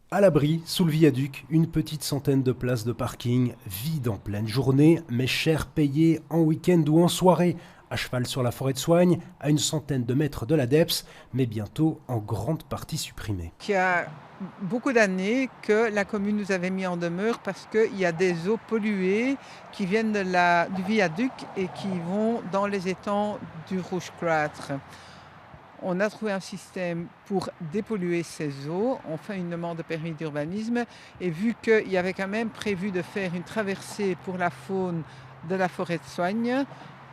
À l'abri, sous le viaduc, une petite centaine de places de parking, vides en pleine journée, mais cher payées en week-end ou en soirée, à cheval sur la forêt de Soignes, à une centaine de mètres de la DEPS, mais bientôt en grande partie supprimées. Il y a beaucoup d'années que la commune nous avait mis en demeure parce qu'il y a des eaux polluées qui viennent du viaduc et qui vont dans les étangs du Rouge-Cloître. On a trouvé un système pour dépolluer ces eaux. On fait une demande de permis d'urbanisme et vu qu'il y avait quand même prévu de faire une traversée pour la faune de la forêt de Soignes,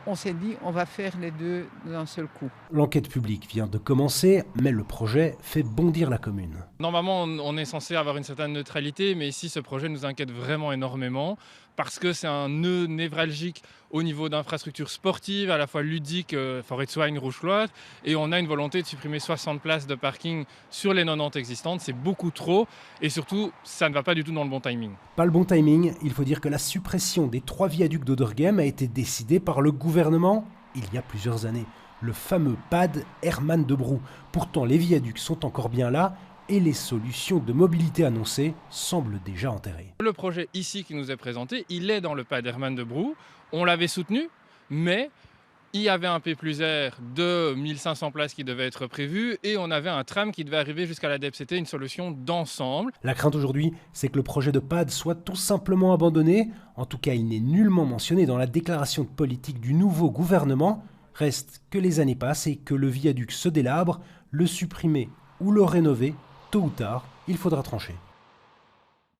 on s'est dit on va faire les deux d'un seul coup. L'enquête publique vient de commencer, mais le projet fait bondir la commune. Normalement, on est censé avoir une certaine neutralité, mais ici, ce projet nous inquiète vraiment énormément parce que c'est un nœud névralgique au niveau d'infrastructures sportives, à la fois ludiques, forêt de Soignes, Rouge-Cloître, et on a une volonté de supprimer 60 places de parking sur les 90 existantes. C'est beaucoup trop, et surtout, ça ne va pas du tout dans le bon timing. Pas le bon timing, il faut dire que la suppression des 3 viaducs d'Oderghem a été décidée par le gouvernement il y a plusieurs années. Le fameux PAD Herman de Brou. Pourtant, les viaducs sont encore bien là et les solutions de mobilité annoncées semblent déjà enterrées. Le projet ici qui nous est présenté, il est dans le PAD Herman de Brou. On l'avait soutenu, mais il y avait un P+R de 1500 places qui devait être prévu et on avait un tram qui devait arriver jusqu'à la DEP. C'était une solution d'ensemble. La crainte aujourd'hui, c'est que le projet de PAD soit tout simplement abandonné. En tout cas, il n'est nullement mentionné dans la déclaration de politique du nouveau gouvernement. Reste que les années passent et que le viaduc se délabre. Le supprimer ou le rénover, tôt ou tard, il faudra trancher.